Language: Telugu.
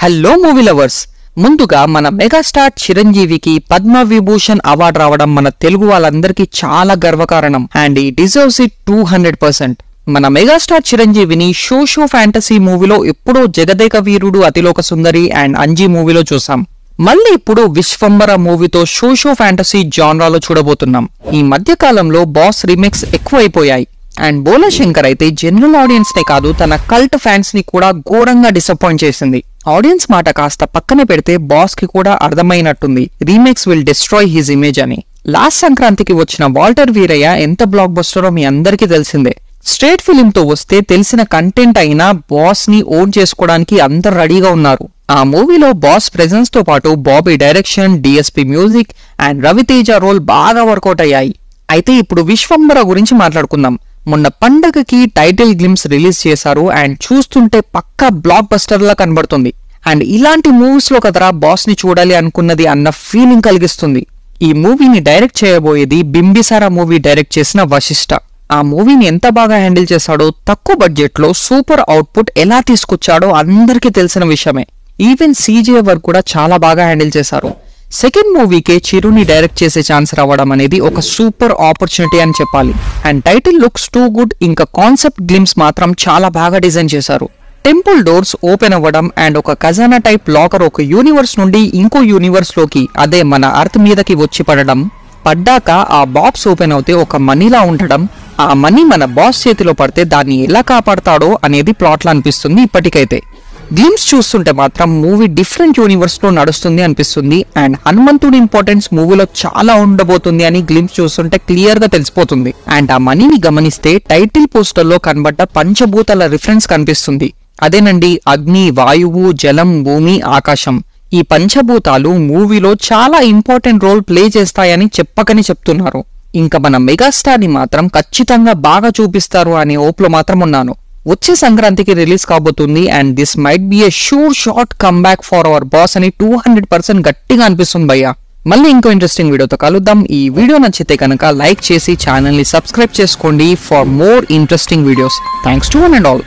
హలో మూవీ లవర్స్, ముందుగా మన మెగాస్టార్ చిరంజీవికి పద్మ విభూషణ్ అవార్డు రావడం మన తెలుగు వాళ్ళందరికీ చాలా గర్వకారణం అండ్ ఈ డిజర్వ్స్ ఇట్ 200%. మన మెగాస్టార్ చిరంజీవిని షో ఫ్యాంటసీ మూవీలో ఎప్పుడో జగదేక వీరుడు అతిలోక సుందరి అండ్ అంజీ మూవీలో చూసాం. మళ్ళీ ఇప్పుడు విశ్వంబర మూవీతో షో ఫ్యాంటసీ జానరాలో చూడబోతున్నాం. ఈ మధ్య కాలంలో బాస్ రీమేక్స్ ఎక్కువైపోయాయి అండ్ బోలా శంకర్ అయితే జనరల్ ఆడియన్స్ నే కాదు తన కల్ట్ ఫ్యాన్స్ ని కూడా ఘోరంగా డిసప్పాయింట్ చేసింది. ఆడియన్స్ మాట కాస్త పక్కన పెడితే బాస్ కి కూడా అర్థమైనట్టుంది remakes will destroy his image అని. లాస్ట్ సంక్రాంతికి వచ్చిన వాల్టర్ వీరయ్య ఎంత బ్లాక్ బస్టరో మీ అందరికీ తెలిసిందే. స్ట్రేట్ ఫిలిం తో వస్తే తెలిసిన కంటెంట్ అయినా బాస్ ని ఓన్ చేసుకోవడానికి అందరు రెడీగా ఉన్నారు. ఆ మూవీలో బాస్ ప్రెజెన్స్ తో పాటు Bobby direction, DSP music and Ravi Teja role బాగా వర్కౌట్ అయ్యాయి. అయితే ఇప్పుడు విశ్వంబర గురించి మాట్లాడుకుందాం. మొన్న పండగకి టైటిల్ గ్లిమ్స్ రిలీజ్ చేశారు అండ్ చూస్తుంటే పక్కా బ్లాక్ బస్టర్ లా కనబడుతుంది. అండ్ ఇలాంటి మూవీస్ లో కదరా బాస్ ని చూడాలి అనుకున్నది అన్న ఫీలింగ్ కలిగిస్తుంది. ఈ మూవీని డైరెక్ట్ చేయబోయేది బింబిసారా మూవీ డైరెక్ట్ చేసిన వశిష్ఠ. ఆ మూవీని ఎంత బాగా హ్యాండిల్ చేశాడో, తక్కువ బడ్జెట్ లో సూపర్ అవుట్పుట్ ఎలా తీసుకొచ్చాడో అందరికీ తెలిసిన విషయమే. ఈవెన్ సీజే వర్క్ కూడా చాలా బాగా హ్యాండిల్ చేశారు. సెకండ్ మూవీకే చిరుని డైరెక్ట్ చేసే ఛాన్స్ రావడం అనేది ఒక సూపర్ ఆపర్చునిటీ అని చెప్పాలి. And title looks too good, ఇంకా కాన్సెప్ట్ గ్లిమ్స్ మాత్రం చాలా బాగా డిజైన్ చేశారు. టెంపుల్ డోర్స్ ఓపెన్ అవ్వడం అండ్ ఒక ఖజానా టైప్ లాకర్ ఒక యూనివర్స్ నుండి ఇంకో యూనివర్స్ లోకి, అదే మన అర్త్ మీదకి వచ్చి పడ్డాక ఆ బాక్స్ ఓపెన్ అవుతే ఒక మనీలా ఉండడం, ఆ మనీ మన బాస్ చేతిలో పడితే దాన్ని ఎలా కాపాడతాడో అనేది ప్లాట్ లా అనిపిస్తుంది ఇప్పటికైతే. గ్లిమ్స్ చూస్తుంటే మాత్రం మూవీ డిఫరెంట్ యూనివర్స్ లో నడుస్తుంది అనిపిస్తుంది. అండ్ హనుమంతుడి ఇంపార్టెన్స్ మూవీలో చాలా ఉండబోతుంది అని గ్లిమ్స్ చూస్తుంటే క్లియర్ గా తెలిసిపోతుంది. అండ్ ఆ మనీని గమనిస్తే టైటిల్ పోస్టర్ లో కనబడ్డ పంచభూతాల రిఫరెన్స్ కనిపిస్తుంది. అదేనండి, అగ్ని, వాయువు, జలం, భూమి, ఆకాశం. ఈ పంచభూతాలు మూవీలో చాలా ఇంపార్టెంట్ రోల్ ప్లే చేస్తాయని చెప్పకని చెప్తున్నారు. ఇంకా మన మెగాస్టార్ ని మాత్రం ఖచ్చితంగా బాగా చూపిస్తారు అనే ఓప్ లో మాత్రం ఉన్నాను. వచ్చే సంక్రాంతికి రిలీజ్ కాబోతుంది and this might be A sure short comeback for our boss అని 200% గట్టిగా అనిపిస్తుంది భయ్యా. మళ్ళీ ఇంకో ఇంట్రెస్టింగ్ వీడియోతో కలుద్దాం. ఈ వీడియో నచ్చితే కనుక లైక్ చేసి ఛానల్ ని సబ్స్క్రైబ్ చేసుకోండి for more interesting videos. Thanks to one and all.